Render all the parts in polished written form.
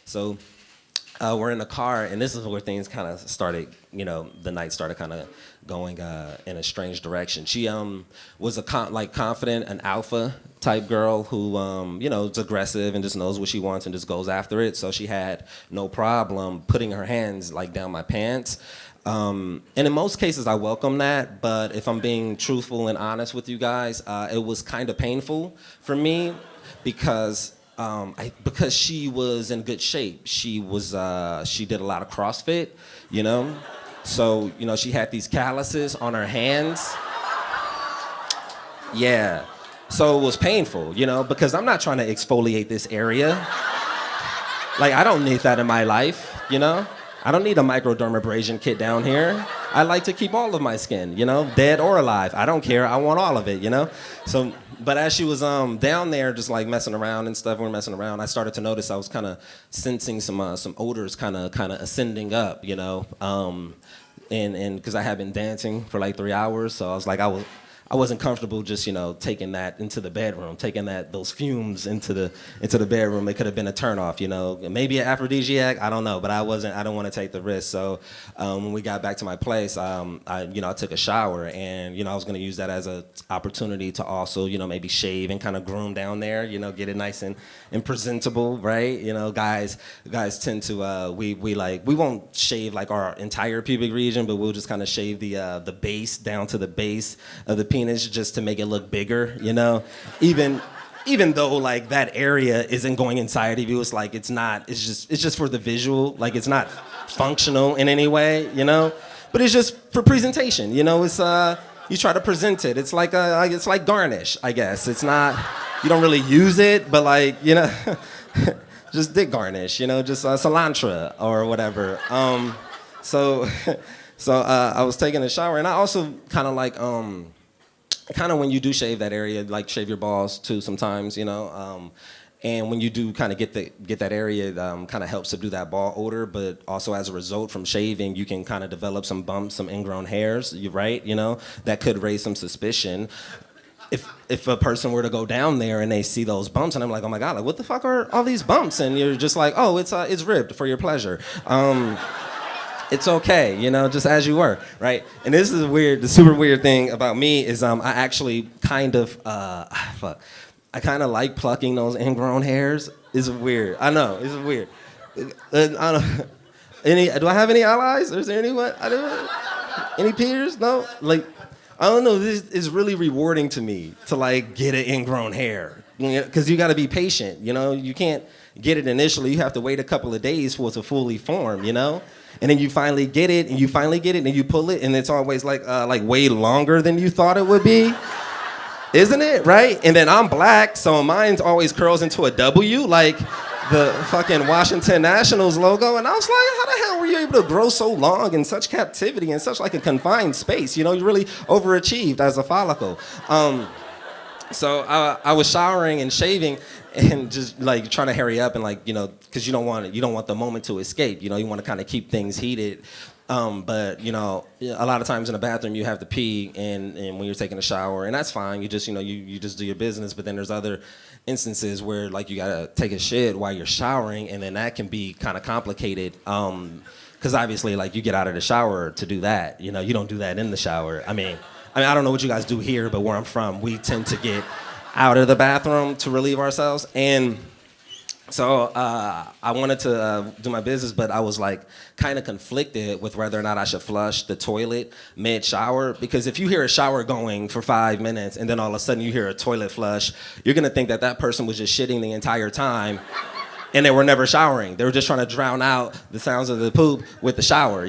So we're in the car, and this is where things kind of started, the night started kind of going in a strange direction. She was a confident, an alpha type girl who, is aggressive and just knows what she wants and just goes after it. So she had no problem putting her hands like down my pants. And in most cases, I welcome that. But if I'm being truthful and honest with you guys, it was kind of painful for me because because she was in good shape. She did a lot of CrossFit, So, she had these calluses on her hands. Yeah. So it was painful, because I'm not trying to exfoliate this area. Like, I don't need that in my life, I don't need a microdermabrasion kit down here. I like to keep all of my skin, dead or alive. I don't care. I want all of it, So, but as she was down there just like messing around and stuff, we're messing around, I started to notice I was kind of sensing some odors kind of ascending up, and because I had been dancing for like 3 hours, so I was like, I wasn't comfortable just, taking that into the bedroom, taking those fumes into the bedroom. It could have been a turnoff, maybe an aphrodisiac, I don't know, but I don't want to take the risk. So when we got back to my place, I took a shower, and I was going to use that as an opportunity to also, maybe shave and kind of groom down there, get it nice and presentable, right? Guys tend to we won't shave like our entire pubic region, but we'll just kind of shave the base down to the base of the penis just to make it look bigger, even though like that area isn't going inside of you. It's like it's just for the visual, like it's not functional in any way, but it's just for presentation, it's you try to present it. It's like garnish, I guess. It's not, you don't really use it, but like, just dick garnish, just cilantro or whatever. So I was taking a shower, and I also kind of like when you do shave that area, like shave your balls too sometimes, and when you do kind of get that area, kind of helps subdue that ball odor, but also as a result from shaving, you can kind of develop some bumps, some ingrown hairs, right? That could raise some suspicion. If a person were to go down there and they see those bumps, and I'm like, oh my God, like what the fuck are all these bumps? And you're just like, oh, it's ribbed for your pleasure. It's okay, just as you were, right? And this is the super weird thing about me is I actually kind of, I kind of like plucking those ingrown hairs. It's weird. I know, it's weird. I don't, do I have any allies? Is there anyone? Any peers? No? Like, I don't know, this is really rewarding to me to like get an ingrown hair. Because you gotta be patient, you can't get it initially. You have to wait a couple of days for it to fully form, And then you finally get it, and you pull it, and it's always like way longer than you thought it would be. Isn't it, right? And then I'm black, so mine always curls into a W, like the fucking Washington Nationals logo. And I was like, how the hell were you able to grow so long in such captivity, in such like a confined space? You really overachieved as a follicle. So I was showering and shaving and just like trying to hurry up and like, because you don't want the moment to escape. You want to kind of keep things heated. But a lot of times in the bathroom you have to pee and when you're taking a shower, and that's fine. You just, you just do your business. But then there's other instances where like you gotta take a shit while you're showering, and then that can be kind of complicated. Because obviously like you get out of the shower to do that. You don't do that in the shower. I mean, I don't know what you guys do here, but where I'm from, we tend to get out of the bathroom to relieve ourselves. And so I wanted to do my business, but I was like kind of conflicted with whether or not I should flush the toilet mid-shower. Because if you hear a shower going for 5 minutes and then all of a sudden you hear a toilet flush, you're gonna think that person was just shitting the entire time. And they were never showering. They were just trying to drown out the sounds of the poop with the shower,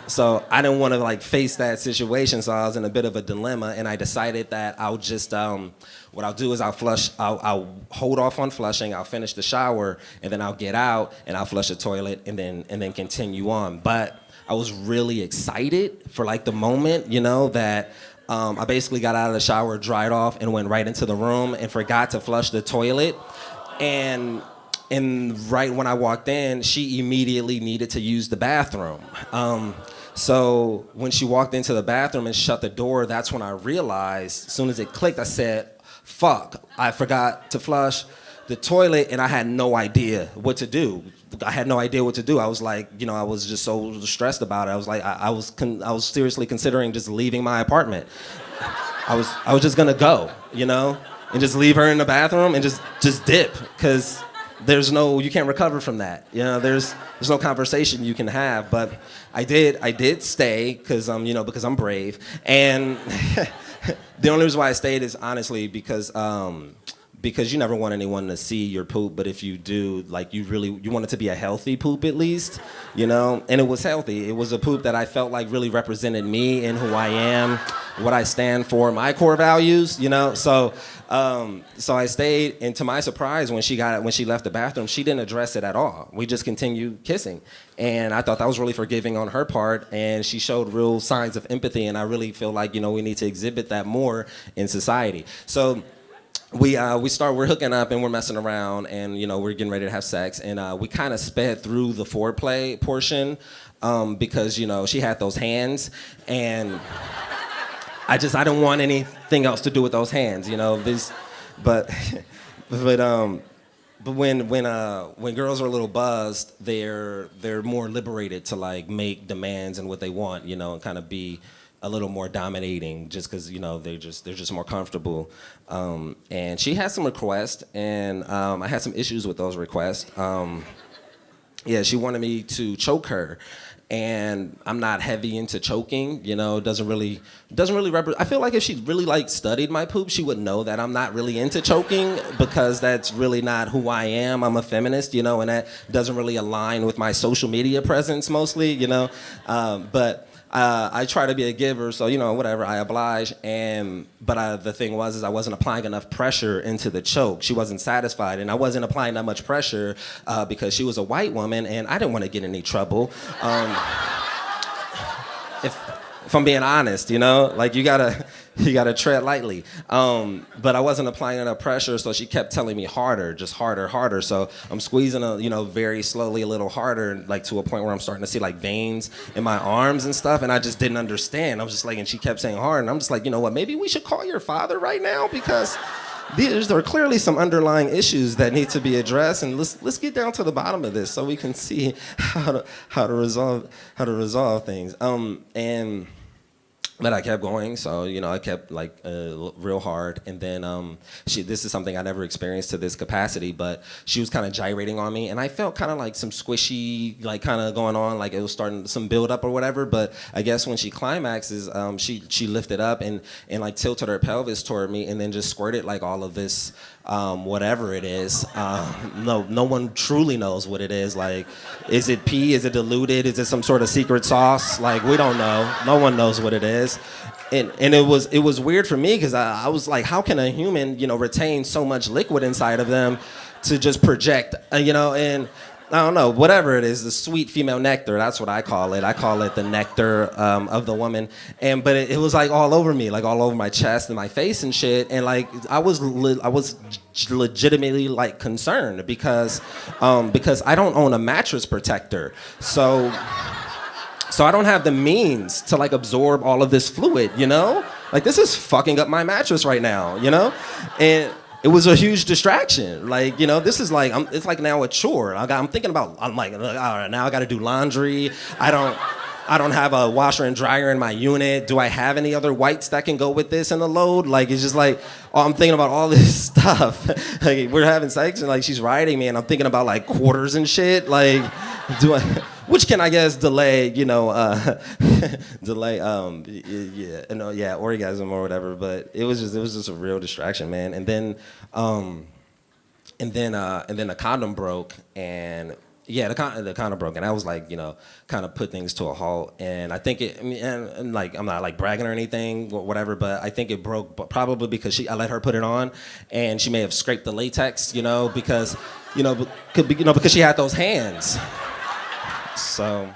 So I didn't want to like face that situation, so I was in a bit of a dilemma, and I decided that I'll just, what I'll do is I'll hold off on flushing, I'll finish the shower, and then I'll get out and I'll flush the toilet and then continue on. But I was really excited for like the moment, that I basically got out of the shower, dried off, and went right into the room and forgot to flush the toilet. And right when I walked in, she immediately needed to use the bathroom. So when she walked into the bathroom and shut the door, that's when I realized, as soon as it clicked, I said, fuck, I forgot to flush the toilet, and I had no idea what to do. I had no idea what to do. I was like, I was just so stressed about it. I was like, I was seriously considering just leaving my apartment. I was just gonna go, and just leave her in the bathroom and just dip, because you can't recover from that. There's no conversation you can have. But I did stay because because I'm brave. And the only reason why I stayed is honestly because you never want anyone to see your poop, but if you do, like, you want it to be a healthy poop at least, and it was healthy. It was a poop that I felt like really represented me and who I am, what I stand for, my core values, So I stayed, and to my surprise, when she left the bathroom, she didn't address it at all. We just continued kissing, and I thought that was really forgiving on her part, and she showed real signs of empathy, and I really feel like we need to exhibit that more in society. So we're hooking up and we're messing around, and we're getting ready to have sex, and we kind of sped through the foreplay portion because she had those hands, and I didn't want anything else to do with those hands, but when girls are a little buzzed, they're more liberated to like make demands and what they want, and kind of be a little more dominating, just because they're just more comfortable. And she had some requests, and I had some issues with those requests. She wanted me to choke her, and I'm not heavy into choking. It doesn't really I feel like if she really studied my poop, she would know that I'm not really into choking, because that's really not who I am. I'm a feminist, and that doesn't really align with my social media presence mostly, but I try to be a giver, so whatever, I oblige. But the thing was, I wasn't applying enough pressure into the choke. She wasn't satisfied, and I wasn't applying that much pressure because she was a white woman, and I didn't want to get in any trouble. If I'm being honest, you gotta tread lightly. But I wasn't applying enough pressure, so she kept telling me harder, just harder, harder. So I'm squeezing very slowly, a little harder, like to a point where I'm starting to see like veins in my arms and stuff, and I just didn't understand. I was just like, and she kept saying hard, and I'm just like, you know what, maybe we should call your father right now, because there are clearly some underlying issues that need to be addressed, and let's get down to the bottom of this so we can see how to resolve things. But I kept going, so I kept real hard, and then this is something I never experienced to this capacity, but she was kind of gyrating on me, and I felt kind of like some squishy, kind of going on, like it was starting some build up or whatever. But I guess when she climaxes, she lifted up and tilted her pelvis toward me, and then just squirted all of this whatever it is. No one truly knows what it is. Is it pee? Is it diluted? Is it some sort of secret sauce? We don't know. No one knows what it is. And it was weird for me, because I was like, how can a human, retain so much liquid inside of them to just project, and I don't know, whatever it is, the sweet female nectar, that's what I call it. I call it the nectar of the woman. But it was all over me, all over my chest and my face and shit. And I was legitimately concerned because I don't own a mattress protector. So I don't have the means to absorb all of this fluid, this is fucking up my mattress right now, And it was a huge distraction. This is it's now a chore. I'm thinking about, all right, now I got to do laundry. I don't have a washer and dryer in my unit. Do I have any other whites that can go with this in the load? It's just I'm thinking about all this stuff. We're having sex, and she's riding me, and I'm thinking about quarters and shit. Which can, I guess, delay, orgasm or whatever. But it was just a real distraction, man. And then the condom broke, and the condom broke, and I was kind of put things to a halt. And I think I'm not bragging or anything, whatever, but I think it broke probably because I let her put it on, and she may have scraped the latex, because she had those hands. So.